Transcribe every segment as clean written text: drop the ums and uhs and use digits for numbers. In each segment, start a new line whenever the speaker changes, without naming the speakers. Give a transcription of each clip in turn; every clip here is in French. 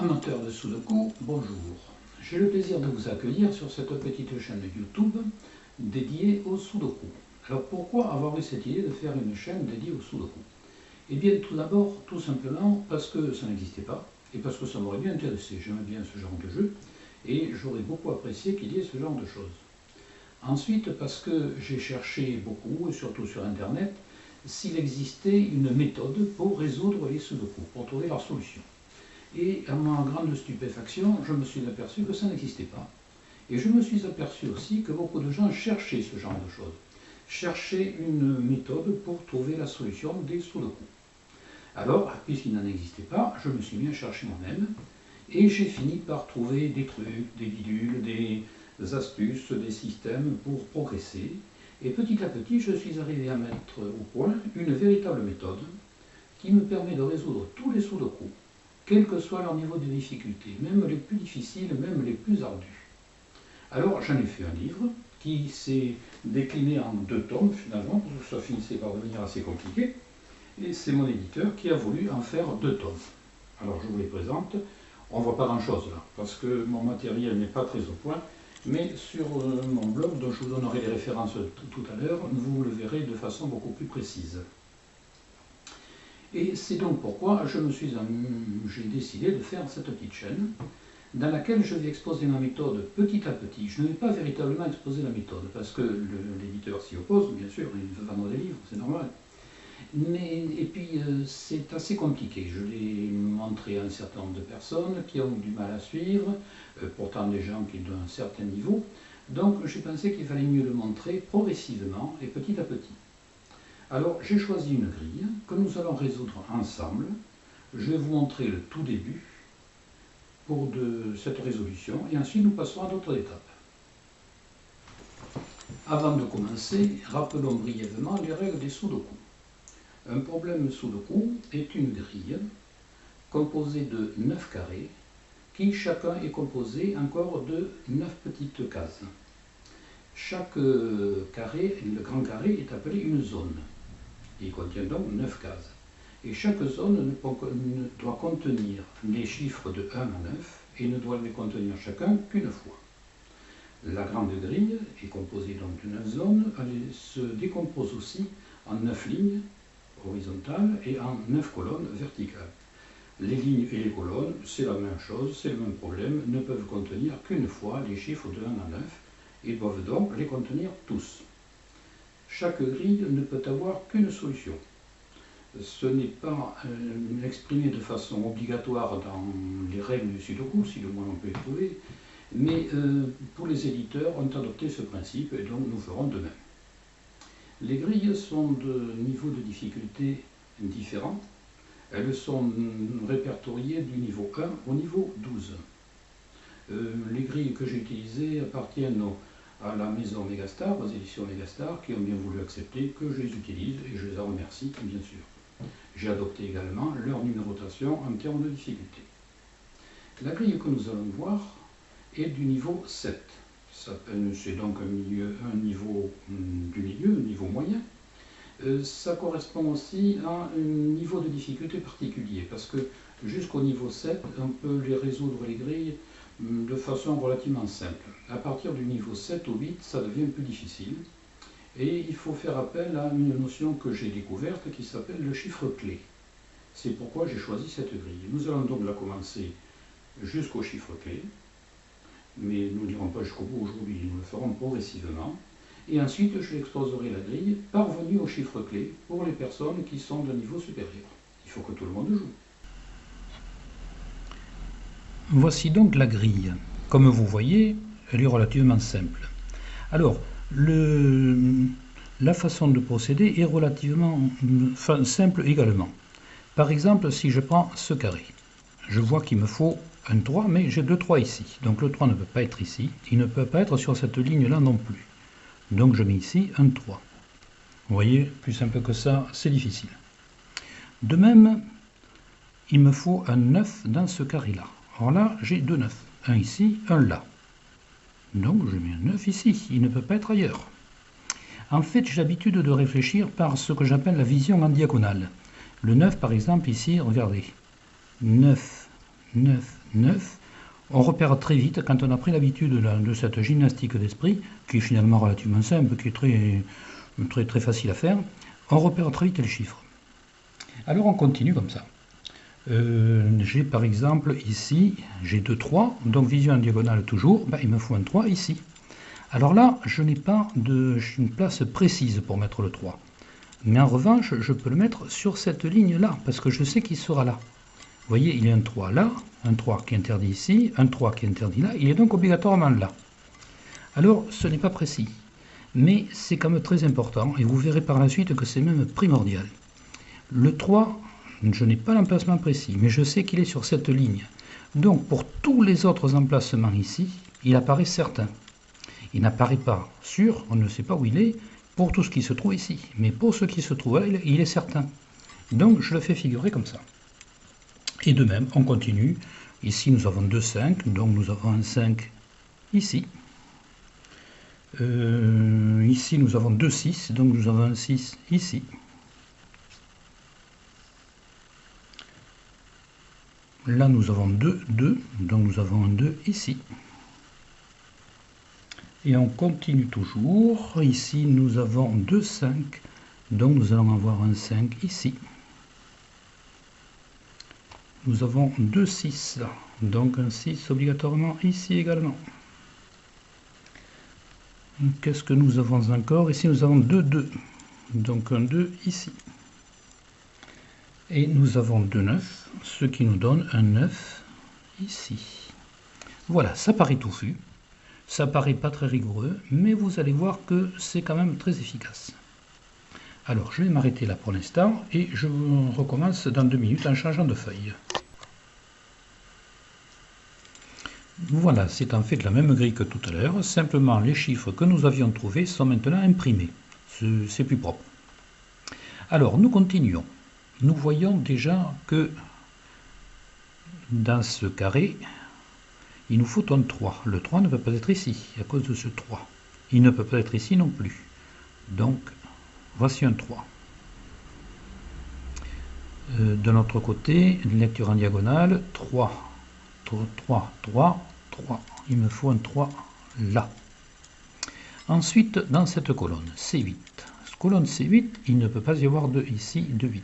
Amateurs de Sudoku, bonjour. J'ai le plaisir de vous accueillir sur cette petite chaîne YouTube dédiée au Sudoku. Alors pourquoi avoir eu cette idée de faire une chaîne dédiée au Sudoku? Eh bien tout d'abord, tout simplement parce que ça n'existait pas et parce que ça m'aurait bien intéressé. J'aimais bien ce genre de jeu et j'aurais beaucoup apprécié qu'il y ait ce genre de choses. Ensuite, parce que j'ai cherché beaucoup, surtout sur Internet, s'il existait une méthode pour résoudre les Sudoku, pour trouver leur solution. Et à ma grande stupéfaction, je me suis aperçu que ça n'existait pas. Et je me suis aperçu aussi que beaucoup de gens cherchaient ce genre de choses. Cherchaient une méthode pour trouver la solution des Sudoku. Alors, puisqu'il n'en existait pas, je me suis mis à chercher moi-même. Et j'ai fini par trouver des trucs, des bidules, des astuces, des systèmes pour progresser. Et petit à petit, je suis arrivé à mettre au point une véritable méthode qui me permet de résoudre tous les Sudoku, quel que soit leur niveau de difficulté, même les plus difficiles, même les plus ardus. Alors j'en ai fait un livre qui s'est décliné en 2 tomes finalement, parce que ça finissait par devenir assez compliqué, et c'est mon éditeur qui a voulu en faire 2 tomes. Alors je vous les présente, on ne voit pas grand chose là, parce que mon matériel n'est pas très au point, mais sur mon blog, dont je vous donnerai les références tout à l'heure, vous le verrez de façon beaucoup plus précise. Et c'est donc pourquoi j'ai décidé de faire cette petite chaîne dans laquelle je vais exposer ma méthode petit à petit. Je ne vais pas véritablement exposer la méthode parce que l'éditeur s'y oppose, bien sûr, il veut vendre des livres, c'est normal. Et puis c'est assez compliqué. Je l'ai montré à un certain nombre de personnes qui ont du mal à suivre, pourtant des gens qui ont un certain niveau. Donc j'ai pensé qu'il fallait mieux le montrer progressivement et petit à petit. Alors j'ai choisi une grille que nous allons résoudre ensemble. Je vais vous montrer le tout début de cette résolution et ensuite nous passerons à d'autres étapes. Avant de commencer, rappelons brièvement les règles des Sudoku. Un problème Sudoku est une grille composée de 9 carrés qui chacun est composé encore de 9 petites cases. Chaque carré, le grand carré, est appelé une zone. Il contient donc 9 cases. Et chaque zone doit contenir les chiffres de 1 à 9 et ne doit les contenir chacun qu'une fois. La grande grille est composée donc de 9 zones. Elle se décompose aussi en 9 lignes horizontales et en 9 colonnes verticales. Les lignes et les colonnes, c'est la même chose, c'est le même problème, ne peuvent contenir qu'une fois les chiffres de 1 à 9 et doivent donc les contenir tous. Chaque grille ne peut avoir qu'une solution. Ce n'est pas exprimé de façon obligatoire dans les règles du Sudoku, si le moins on peut y trouver, mais pour les éditeurs ont adopté ce principe et donc nous ferons de même. Les grilles sont de niveaux de difficulté différents. Elles sont répertoriées du niveau 1 au niveau 12. Les grilles que j'ai utilisées appartiennent à la maison Megastar, aux éditions Megastar, qui ont bien voulu accepter que je les utilise et je les en remercie, bien sûr. J'ai adopté également leur numérotation en termes de difficulté. La grille que nous allons voir est du niveau 7. C'est donc un niveau du milieu, un niveau moyen. Ça correspond aussi à un niveau de difficulté particulier, parce que jusqu'au niveau 7, on peut les résoudre les grilles de façon relativement simple. À partir du niveau 7 ou 8, ça devient plus difficile. Et il faut faire appel à une notion que j'ai découverte qui s'appelle le chiffre clé. C'est pourquoi j'ai choisi cette grille. Nous allons donc la commencer jusqu'au chiffre clé, mais nous n'irons pas jusqu'au bout aujourd'hui, nous le ferons progressivement. Et ensuite, je exposerai la grille parvenue au chiffre clé pour les personnes qui sont de niveau supérieur. Il faut que tout le monde joue. Voici donc la grille. Comme vous voyez, elle est relativement simple. Alors, la façon de procéder est relativement simple également. Par exemple, si je prends ce carré, je vois qu'il me faut un 3, mais j'ai 2 3 ici. Donc le 3 ne peut pas être ici, il ne peut pas être sur cette ligne-là non plus. Donc je mets ici un 3. Vous voyez, plus simple que ça, c'est difficile. De même, il me faut un 9 dans ce carré-là. Alors là, j'ai 2 9. Un ici, un là. Donc je mets un 9 ici, il ne peut pas être ailleurs. En fait, j'ai l'habitude de réfléchir par ce que j'appelle la vision en diagonale. Le 9, par exemple, ici, regardez. 9, 9, 9. On repère très vite, quand on a pris l'habitude de cette gymnastique d'esprit, qui est finalement relativement simple, qui est très facile à faire, on repère très vite les chiffres. Alors on continue comme ça. J'ai par exemple ici, j'ai 2 3, donc vision en diagonale toujours, il me faut un 3 ici. Alors là, je n'ai pas une place précise pour mettre le 3. Mais en revanche, je peux le mettre sur cette ligne-là, parce que je sais qu'il sera là. Vous voyez, il y a un 3 là, un 3 qui est interdit ici, un 3 qui est interdit là, il est donc obligatoirement là. Alors, ce n'est pas précis, mais c'est quand même très important, et vous verrez par la suite que c'est même primordial. Le 3, je n'ai pas l'emplacement précis, mais je sais qu'il est sur cette ligne. Donc, pour tous les autres emplacements ici, il apparaît certain. Il n'apparaît pas sûr, on ne sait pas où il est, pour tout ce qui se trouve ici. Mais pour ce qui se trouve là, il est certain. Donc, je le fais figurer comme ça. Et de même, on continue. Ici, nous avons 2 5, donc nous avons un 5 ici. Ici, nous avons 2 6, donc nous avons un 6 ici. Là, nous avons 2 2, donc nous avons un 2 ici. Et on continue toujours. Ici, nous avons 2 5, donc nous allons avoir un 5 ici. Nous avons 2 6, donc un 6 obligatoirement ici également. Qu'est-ce que nous avons encore? Ici, nous avons 2 2, donc un 2 ici. Et nous avons 2 9, ce qui nous donne un 9 ici. Voilà, ça paraît touffu. Ça paraît pas très rigoureux, mais vous allez voir que c'est quand même très efficace. Alors, je vais m'arrêter là pour l'instant et je recommence dans 2 minutes en changeant de feuille. Voilà, c'est en fait la même grille que tout à l'heure, simplement les chiffres que nous avions trouvés sont maintenant imprimés. C'est plus propre. Alors, nous continuons. Nous voyons déjà que dans ce carré, il nous faut un 3. Le 3 ne peut pas être ici, à cause de ce 3. Il ne peut pas être ici non plus. Donc, voici un 3. De notre côté, lecture en diagonale, 3, 3, 3, 3. Il me faut un 3 là. Ensuite, dans cette colonne, C8. Colonne C8, il ne peut pas y avoir de ici, de 8.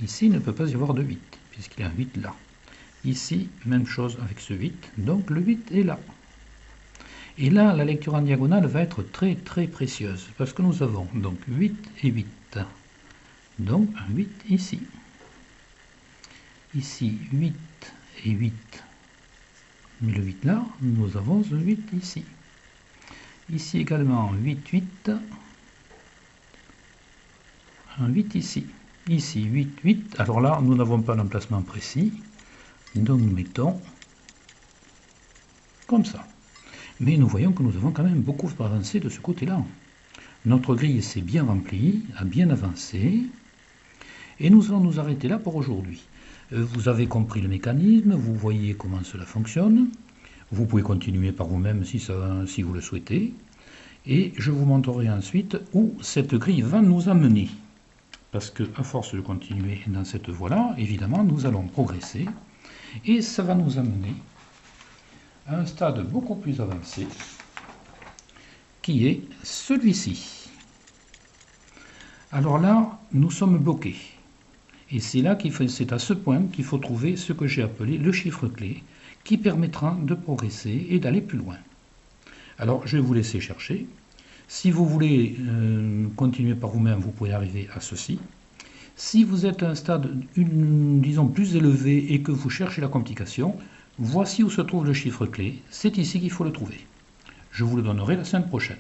Ici, il ne peut pas y avoir de 8, puisqu'il y a un 8 là. Ici, même chose avec ce 8, donc le 8 est là. Et là, la lecture en diagonale va être très très précieuse, parce que nous avons donc 8 et 8. Donc un 8 ici. Ici, 8 et 8. Mais le 8 là, nous avons un 8 ici. Ici également, 8, 8. Un 8 ici. Ici, 8, 8. Alors là, nous n'avons pas l'emplacement précis. Donc nous mettons comme ça. Mais nous voyons que nous avons quand même beaucoup avancé de ce côté-là. Notre grille s'est bien remplie, a bien avancé. Et nous allons nous arrêter là pour aujourd'hui. Vous avez compris le mécanisme, vous voyez comment cela fonctionne. Vous pouvez continuer par vous-même si vous le souhaitez. Et je vous montrerai ensuite où cette grille va nous amener. Parce qu'à force de continuer dans cette voie-là, évidemment, nous allons progresser. Et ça va nous amener à un stade beaucoup plus avancé, qui est celui-ci. Alors là, nous sommes bloqués. Et c'est à ce point qu'il faut trouver ce que j'ai appelé le chiffre clé, qui permettra de progresser et d'aller plus loin. Alors, je vais vous laisser chercher. Si vous voulez continuer par vous-même, vous pouvez arriver à ceci. Si vous êtes à un stade, disons, plus élevé et que vous cherchez la complication, voici où se trouve le chiffre clé. C'est ici qu'il faut le trouver. Je vous le donnerai la semaine prochaine.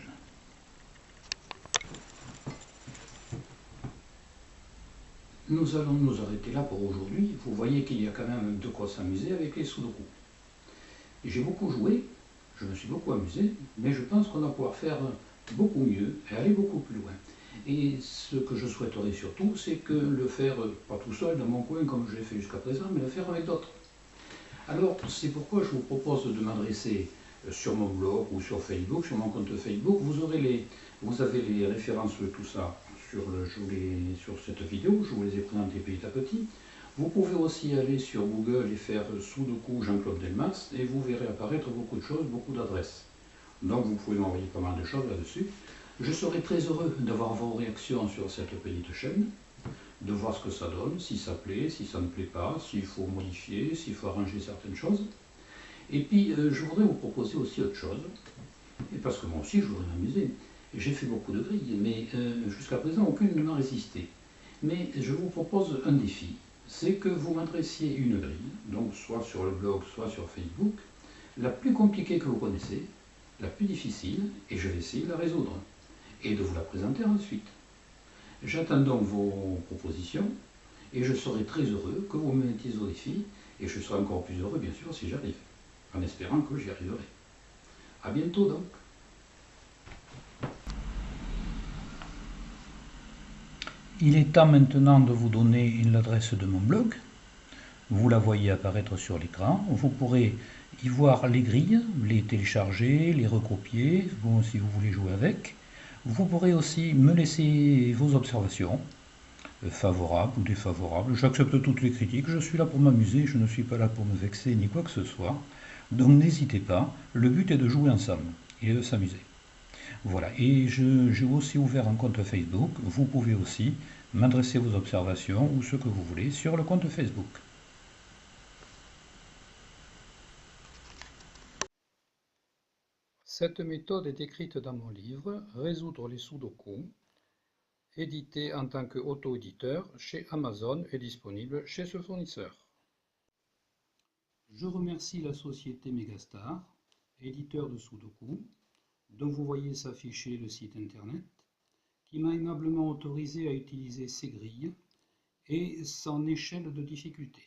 Nous allons nous arrêter là pour aujourd'hui. Vous voyez qu'il y a quand même de quoi s'amuser avec les sudoku. J'ai beaucoup joué, je me suis beaucoup amusé, mais je pense qu'on va pouvoir faire beaucoup mieux et aller beaucoup plus loin. Et ce que je souhaiterais surtout, c'est que le faire, pas tout seul dans mon coin comme je l'ai fait jusqu'à présent, mais le faire avec d'autres. Alors, c'est pourquoi je vous propose de m'adresser sur mon blog ou sur Facebook, sur mon compte Facebook. Vous avez les références de tout ça sur cette vidéo, je vous les ai présentées petit à petit. Vous pouvez aussi aller sur Google et faire Sudoku Jean-Claude Delmas et vous verrez apparaître beaucoup de choses, beaucoup d'adresses. Donc vous pouvez m'envoyer pas mal de choses là-dessus. Je serai très heureux d'avoir vos réactions sur cette petite chaîne, de voir ce que ça donne, si ça plaît, si ça ne plaît pas, s'il faut modifier, s'il faut arranger certaines choses. Et puis je voudrais vous proposer aussi autre chose, et parce que moi aussi je voudrais m'amuser. J'ai fait beaucoup de grilles, mais jusqu'à présent aucune ne m'a résisté. Mais je vous propose un défi, c'est que vous m'adressiez une grille, donc soit sur le blog, soit sur Facebook, la plus compliquée que vous connaissez, la plus difficile, et je vais essayer de la résoudre, et de vous la présenter ensuite. J'attends donc vos propositions, et je serai très heureux que vous me mettiez au défi, et je serai encore plus heureux bien sûr si j'arrive, en espérant que j'y arriverai. A bientôt donc. Il est temps maintenant de vous donner l'adresse de mon blog. Vous la voyez apparaître sur l'écran. Vous pourrez y voir les grilles, les télécharger, les recopier, si vous voulez jouer avec. Vous pourrez aussi me laisser vos observations, favorables ou défavorables. J'accepte toutes les critiques, je suis là pour m'amuser, je ne suis pas là pour me vexer ni quoi que ce soit. Donc n'hésitez pas, le but est de jouer ensemble et de s'amuser. Voilà, et j'ai aussi ouvert un compte Facebook. Vous pouvez aussi m'adresser vos observations ou ce que vous voulez sur le compte Facebook. Cette méthode est décrite dans mon livre « Résoudre les Sudoku », édité en tant qu'auto-éditeur chez Amazon et disponible chez ce fournisseur. Je remercie la société Megastar, éditeur de Sudoku, dont vous voyez s'afficher le site internet, qui m'a aimablement autorisé à utiliser ses grilles et son échelle de difficulté.